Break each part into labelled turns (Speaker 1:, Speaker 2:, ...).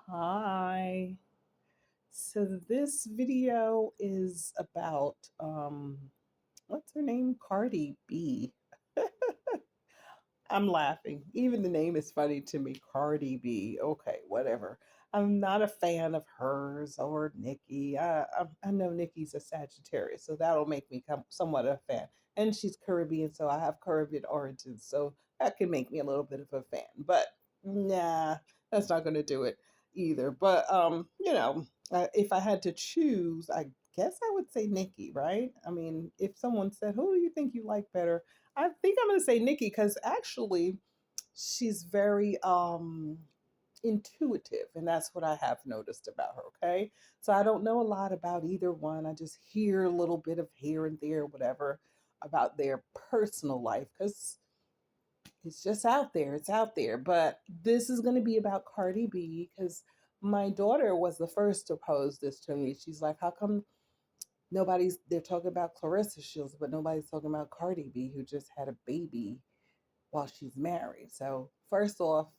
Speaker 1: Hi. So this video is about what's her name? Cardi B. I'm laughing. Even the name is funny to me. Cardi B. Okay, whatever. I'm not a fan of hers or Nikki. I know Nikki's a Sagittarius, so that'll make me somewhat a fan. And she's Caribbean, so I have Caribbean origins, so that can make me a little bit of a fan. But nah, that's not going to do it either. But if I had to choose, I guess I would say Nikki, right? I mean, if someone said, "Who do you think you like better?" I think I'm going to say Nikki because actually she's very intuitive, and that's what I have noticed about her. Okay, so I don't know a lot about either one. I just hear a little bit of here and there, whatever, about their personal life because it's just out there. It's out there. But this is going to be about Cardi B because my daughter was the first to pose this to me. She's like, "How come they're talking about Clarissa Shields, but nobody's talking about Cardi B, who just had a baby while she's married?" So, first off,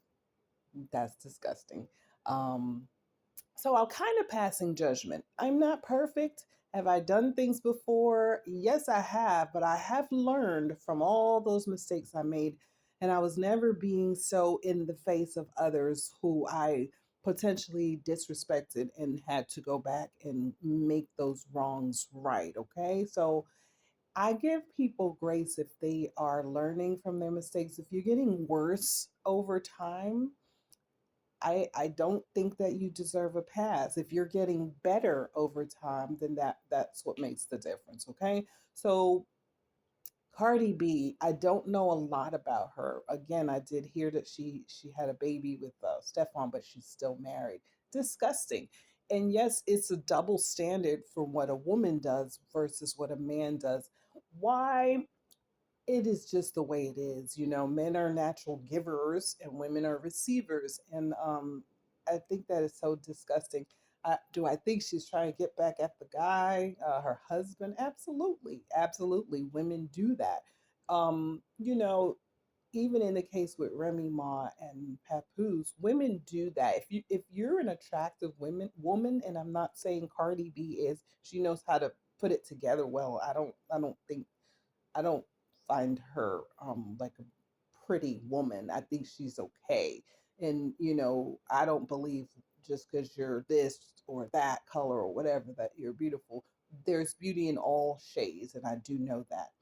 Speaker 1: that's disgusting. Um, so I'll kind of passing judgment. I'm not perfect. Have I done things before? Yes, I have, but I have learned from all those mistakes I made. And I was never being so in the face of others who I potentially disrespected and had to go back and make those wrongs right. Okay. So I give people grace if they are learning from their mistakes. If you're getting worse over time, I don't think that you deserve a pass. If you're getting better over time, then that's what makes the difference. Okay. So Cardi B, I don't know a lot about her. Again, I did hear that she had a baby with Stefan, but she's still married. Disgusting. And yes, it's a double standard for what a woman does versus what a man does. Why? It is just the way it is. Men are natural givers and women are receivers. And I think that is so disgusting. Do I think she's trying to get back at the guy, her husband? Absolutely. Absolutely. Women do that. Um, you know, Even in the case with Remy Ma and Papoose, women do that. If you're an attractive woman, and I'm not saying Cardi B is, she knows how to put it together well. I don't find her like a pretty woman. I think she's okay. And I don't believe just because you're this or that color or whatever that you're beautiful. There's beauty in all shades, and I do know that.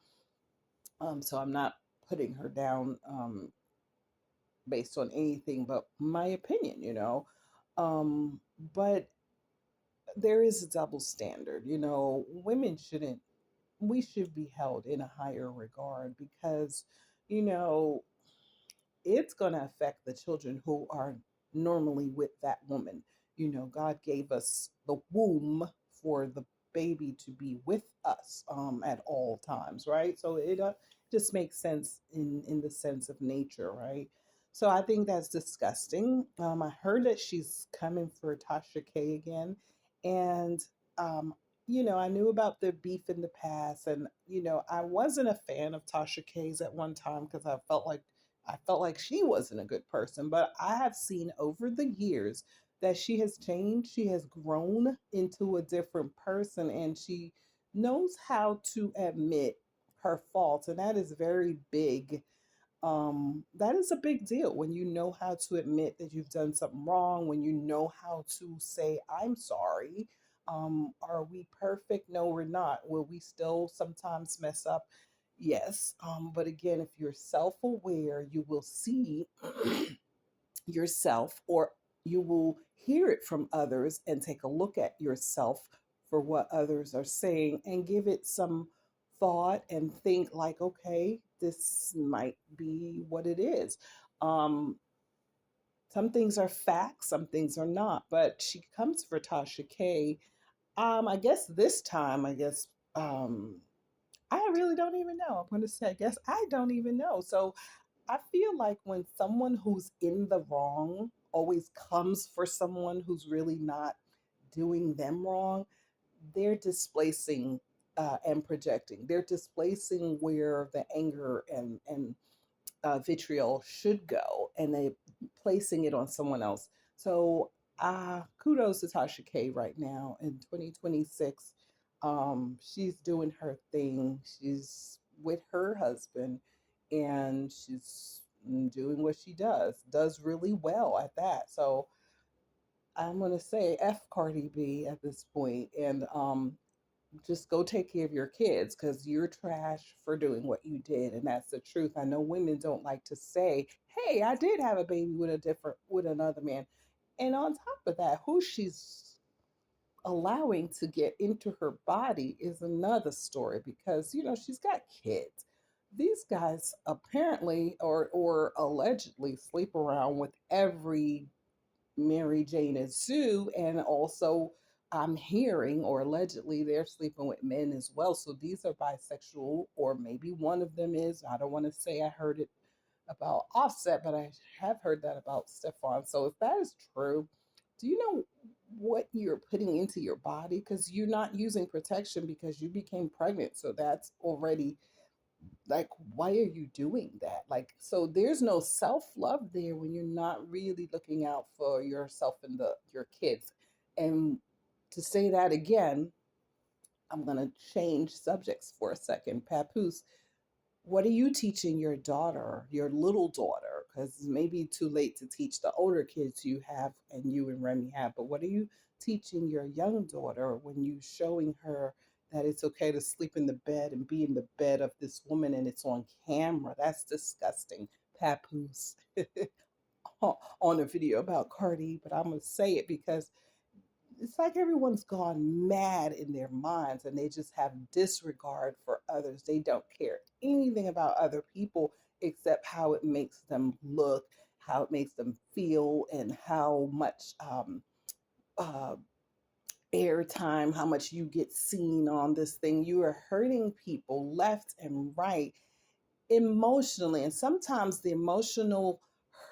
Speaker 1: So I'm not putting her down based on anything but my opinion. Um, but there is a double standard. Women shouldn't we should be held in a higher regard because, you know, it's going to affect the children who are normally with that woman. God gave us the womb for the baby to be with us at all times, right? So it just makes sense in the sense of nature, right? So I think that's disgusting. I heard that she's coming for Tasha K again, and um, I knew about the beef in the past, and I wasn't a fan of Tasha K's at one time because I felt like she wasn't a good person, but I have seen over the years that she has changed. She has grown into a different person and she knows how to admit her faults. And that is very big. That is a big deal when you know how to admit that you've done something wrong, when you know how to say, I'm sorry. Are we perfect? No, we're not. Will we still sometimes mess up? Yes. But again, if you're self aware, you will see yourself, or you will hear it from others and take a look at yourself for what others are saying and give it some thought and think like, okay, this might be what it is. Um, some things are facts, some things are not, but she comes for Tasha K. I guess this time, I really don't even know. I'm going to say, I guess I don't even know. So I feel like when someone who's in the wrong always comes for someone who's really not doing them wrong, they're displacing and projecting. They're displacing where the anger and vitriol should go, and they placing it on someone else. So Kudos to Tasha K right now in 2026. She's doing her thing. She's with her husband, and she's doing what she does really well at that. So I'm gonna say F Cardi B at this point, and just go take care of your kids because you're trash for doing what you did, and that's the truth. I know women don't like to say, "Hey, I did have a baby with another man," and on top of that, who she's allowing to get into her body is another story because she's got kids. These guys apparently or allegedly sleep around with every Mary Jane and Sue, and also I'm hearing or allegedly they're sleeping with men as well. So these are bisexual, or maybe one of them is. I don't want to say I heard it about Offset, but I have heard that about Stefan. So if that is true, do you know what you're putting into your body? Because you're not using protection because you became pregnant. So that's already like, why are you doing that? Like, so there's no self-love there when you're not really looking out for yourself and your kids. And to say that again, I'm going to change subjects for a second. Papoose, what are you teaching your daughter, your little daughter? Because it may be too late to teach the older kids you have and you and Remy have, but what are you teaching your young daughter when you showing her that it's okay to sleep in the bed and be in the bed of this woman and it's on camera? That's disgusting, Papoose. On a video about Cardi, but I'm gonna say it because it's like everyone's gone mad in their minds and they just have disregard for others. They don't care anything about other people except how it makes them look, how it makes them feel, and how much uh, airtime, how much you get seen on this thing. You are hurting people left and right emotionally. And sometimes the emotional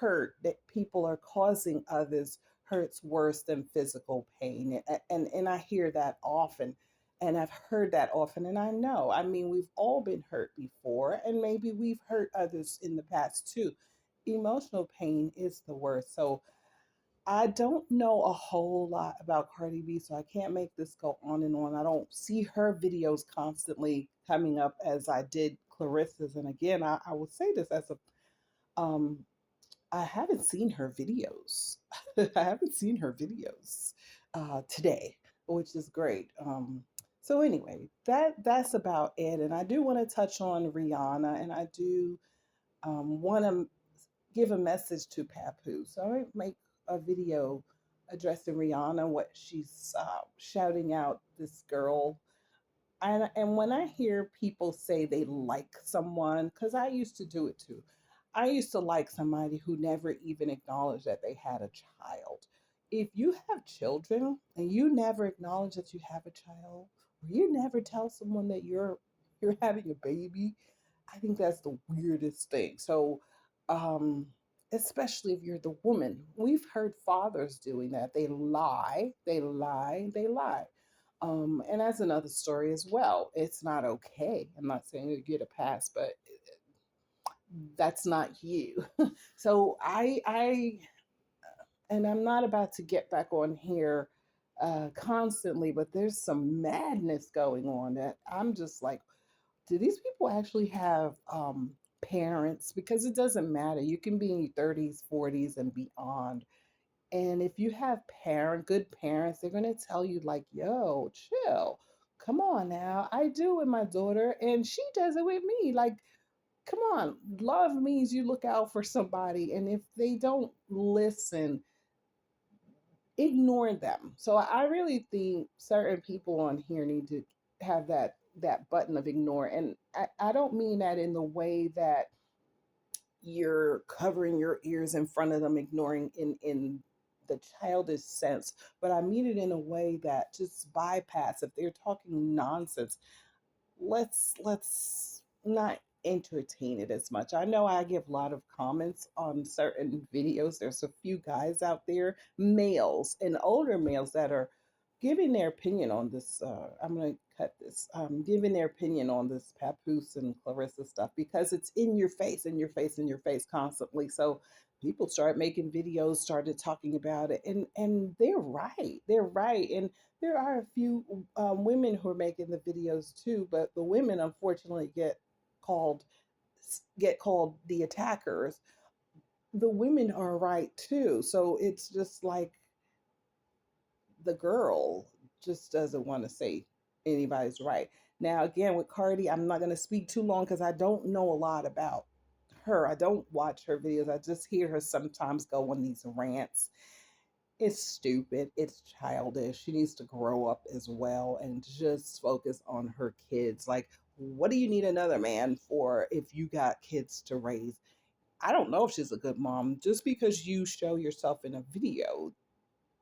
Speaker 1: hurt that people are causing others hurts worse than physical pain. And I hear that often. And I've heard that often. And I know, I mean, we've all been hurt before, and maybe we've hurt others in the past too. Emotional pain is the worst. So I don't know a whole lot about Cardi B, so I can't make this go on and on. I don't see her videos constantly coming up as I did Clarissa's. And again, I will say this as um I haven't seen her videos. I haven't seen her videos today, which is great. So anyway, that's about it. And I do want to touch on Rihanna, and I do want to give a message to Papu. So I make a video addressing Rihanna, what she's shouting out this girl. And when I hear people say they like someone, because I used to do it too, I used to like somebody who never even acknowledged that they had a child. If you have children and you never acknowledge that you have a child, or you never tell someone that you're having a baby, I think that's the weirdest thing. So, um, especially if you're the woman, we've heard fathers doing that. They lie, they lie, they lie. And that's another story as well. It's not okay. I'm not saying you get a pass, but that's not you. So and I'm not about to get back on here constantly, but there's some madness going on that I'm just like, do these people actually have parents? Because it doesn't matter. You can be in your 30s, 40s, and beyond. And if you have good parents, they're going to tell you, like, yo, chill. Come on now. I do with my daughter, and she does it with me. Like, come on. Love means you look out for somebody. And if they don't listen, ignore them. So I really think certain people on here need to have that button of ignore. And I don't mean that in the way that you're covering your ears in front of them, ignoring in the childish sense, but I mean it in a way that just bypass if they're talking nonsense. Let's not entertain it as much. I know I give a lot of comments on certain videos. There's a few guys out there, males and older males, that are giving their opinion on this. I'm going to cut this. Giving their opinion on this Papoose and Clarissa stuff because it's in your face, in your face, in your face constantly. So people started making videos, started talking about it, and they're right. They're right, and there are a few women who are making the videos too, but the women unfortunately called get called the attackers. The women are right too, so it's just like the girl just doesn't want to say anybody's right. Now, again, with Cardi, I'm not going to speak too long because I don't know a lot about her. I don't watch her videos. I just hear her sometimes go on these rants. It's stupid. It's childish. She needs to grow up as well and just focus on her kids. Like, what do you need another man for if you got kids to raise? I don't know if she's a good mom. Just because you show yourself in a video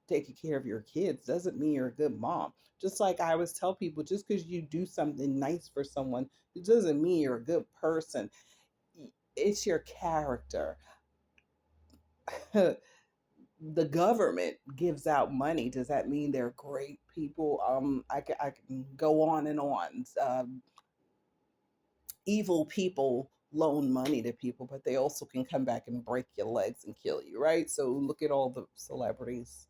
Speaker 1: taking care of your kids doesn't mean you're a good mom. Just like I always tell people, just because you do something nice for someone, it doesn't mean you're a good person. It's your character. The government gives out money. Does that mean they're great people? I can go on and on. Evil people loan money to people, but they also can come back and break your legs and kill you, right? So look at all the celebrities.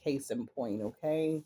Speaker 1: Case in point, okay?